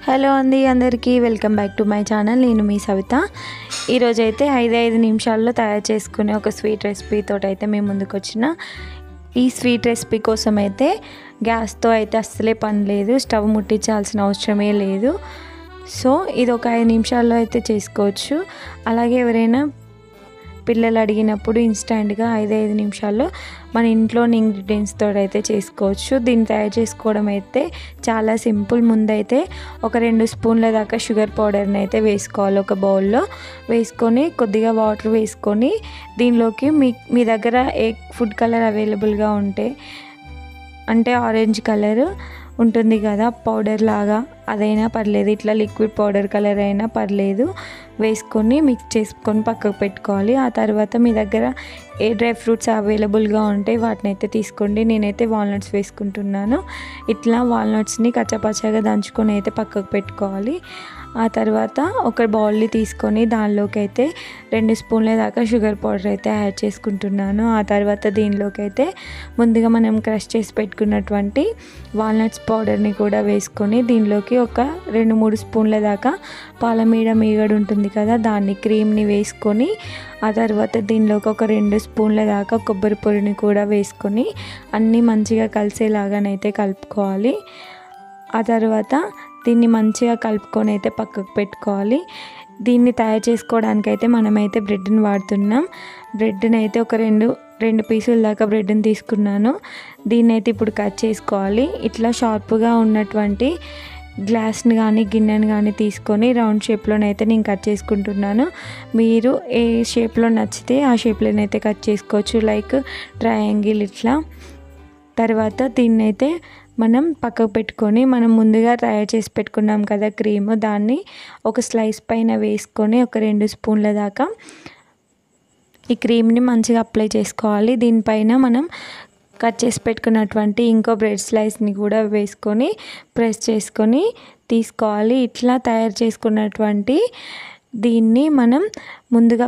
Hello అండి, అందరికీ welcome back to my channel. నేను మీ సవిత. ఈరోజు అయితే 5 నిమిషాల్లో తయారు చేసుకునే ఒక స్వీట్ రెసిపీ తోటి అయితే మేము ముందుకు వచ్చిన. ఈ స్వీట్ రెసిపీ కోసం అయితే గ్యాస్తో అయితే అస్సలే పని లేదు, స్టవ్ ముట్టించాల్సిన అవసరమే లేదు. సో ఇది ఒక 5 నిమిషాల్లో అయితే చేసుకోవచ్చు. అలాగే ఎవరైనా పిల్లలు అడిగినప్పుడు ఇన్స్టెంట్గా 5 నిమిషాల్లో మన ఇంట్లోని ఇంగ్రీడియంట్స్తో అయితే చేసుకోవచ్చు. దీన్ని తయారు చేసుకోవడం అయితే చాలా సింపుల్. ముందైతే ఒక 2 స్పూన్ల దాకా షుగర్ పౌడర్ని అయితే వేసుకోవాలి. ఒక బౌల్లో వేసుకొని కొద్దిగా వాటర్ వేసుకొని దీనిలోకి మీ దగ్గర ఏ ఫుడ్ కలర్ అవైలబుల్గా ఉంటే, అంటే ఆరెంజ్ కలర్ ఉంటుంది కదా పౌడర్ లాగా, అదైనా పర్లేదు, ఇట్లా లిక్విడ్ పౌడర్ కలర్ అయినా పర్లేదు, వేసుకొని మిక్స్ చేసుకొని పక్కకు పెట్టుకోవాలి. ఆ తర్వాత మీ దగ్గర ఏ డ్రై ఫ్రూట్స్ అవైలబుల్గా ఉంటే వాటిని అయితే తీసుకోండి. నేనైతే వాల్నట్స్ వేసుకుంటున్నాను. ఇట్లా వాల్నట్స్ని కచ్చపచ్చగా దంచుకొని అయితే పక్కకు పెట్టుకోవాలి. ఆ తర్వాత ఒక బౌల్ని తీసుకొని దానిలోకి అయితే 2 స్పూన్ల దాకా షుగర్ పౌడర్ అయితే యాడ్ చేసుకుంటున్నాను. ఆ తర్వాత దీనిలోకి అయితే ముందుగా మనం క్రష్ చేసి పెట్టుకున్నటువంటి వాల్నట్స్ పౌడర్ని కూడా వేసుకొని దీనిలోకి ఒక 2-3 స్పూన్ల దాకా పాలమీడ మీగడ ఉంటుంది కదా, దాన్ని క్రీమ్ని వేసుకొని ఆ తర్వాత దీనిలోకి ఒక 2 స్పూన్ల దాకా కొబ్బరి పొడిని కూడా వేసుకొని అన్నీ మంచిగా కలిసేలాగానైతే కలుపుకోవాలి. ఆ తర్వాత దీన్ని మంచిగా కలుపుకొని అయితే పక్కకు పెట్టుకోవాలి. దీన్ని తయారు చేసుకోవడానికి అయితే మనమైతే బ్రెడ్ని వాడుతున్నాం. బ్రెడ్ని అయితే ఒక రెండు పీసుల దాకా బ్రెడ్ని తీసుకున్నాను. దీన్ని అయితే ఇప్పుడు కట్ చేసుకోవాలి. ఇట్లా షార్ప్గా ఉన్నటువంటి గ్లాస్ని కానీ గిన్నెని కానీ తీసుకొని రౌండ్ షేప్లోనైతే నేను కట్ చేసుకుంటున్నాను. మీరు ఏ షేప్లో నచ్చితే ఆ షేప్లోనైతే కట్ చేసుకోవచ్చు, లైక్ ట్రయాంగిల్ ఇట్లా. తర్వాత దీన్ని అయితే మనం పక్కకు పెట్టుకొని మనం ముందుగా తయారు చేసి పెట్టుకున్నాం కదా క్రీమ్, దాన్ని ఒక స్లైస్ పైన వేసుకొని ఒక 2 స్పూన్ల దాకా ఈ క్రీమ్ని మంచిగా అప్లై చేసుకోవాలి. దీనిపైన మనం కట్ చేసి పెట్టుకున్నటువంటి ఇంకో బ్రెడ్ స్లైస్ని కూడా వేసుకొని ప్రెస్ చేసుకొని తీసుకోవాలి. ఇట్లా తయారు చేసుకున్నటువంటి దీన్ని మనం ముందుగా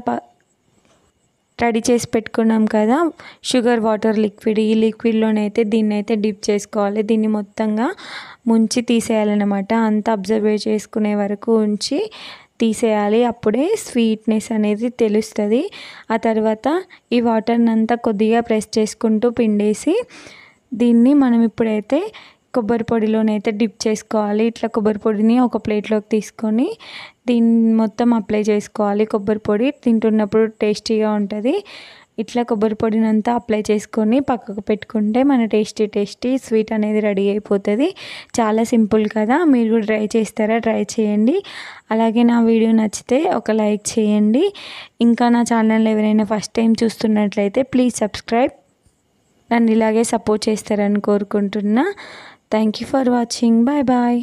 రెడీ చేసి పెట్టుకున్నాం కదా షుగర్ వాటర్ లిక్విడ్, ఈ లిక్విడ్లోనైతే దీన్ని అయితే డిప్ చేసుకోవాలి. దీన్ని మొత్తంగా ముంచి తీసేయాలన్నమాట. అంతా అబ్జర్వ్ చేసుకునే వరకు ఉంచి తీసేయాలి, అప్పుడే స్వీట్నెస్ అనేది తెలుస్తుంది. ఆ తర్వాత ఈ వాటర్ని అంతా కొద్దిగా ప్రెస్ చేసుకుంటూ పిండేసి దీన్ని మనం ఇప్పుడైతే కొబ్బరి పొడిలోనైతే డిప్ చేసుకోవాలి. ఇట్లా కొబ్బరి పొడిని ఒక ప్లేట్లోకి తీసుకొని దీన్ని మొత్తం అప్లై చేసుకోవాలి. కొబ్బరి పొడి తింటున్నప్పుడు టేస్టీగా ఉంటుంది. ఇట్లా కొబ్బరి పొడిని అంతా అప్లై చేసుకొని పక్కకు పెట్టుకుంటే మన టేస్టీ స్వీట్ అనేది రెడీ అయిపోతుంది. చాలా సింపుల్ కదా, మీరు కూడా ట్రై చేస్తారా? ట్రై చేయండి. అలాగే నా వీడియో నచ్చితే ఒక లైక్ చేయండి. ఇంకా నా ఛానల్ ఎవరైనా ఫస్ట్ టైం చూస్తున్నట్లయితే ప్లీజ్ సబ్స్క్రైబ్. నన్ను ఇలాగే సపోర్ట్ చేస్తారని కోరుకుంటున్నా. Thank you for watching. Bye bye.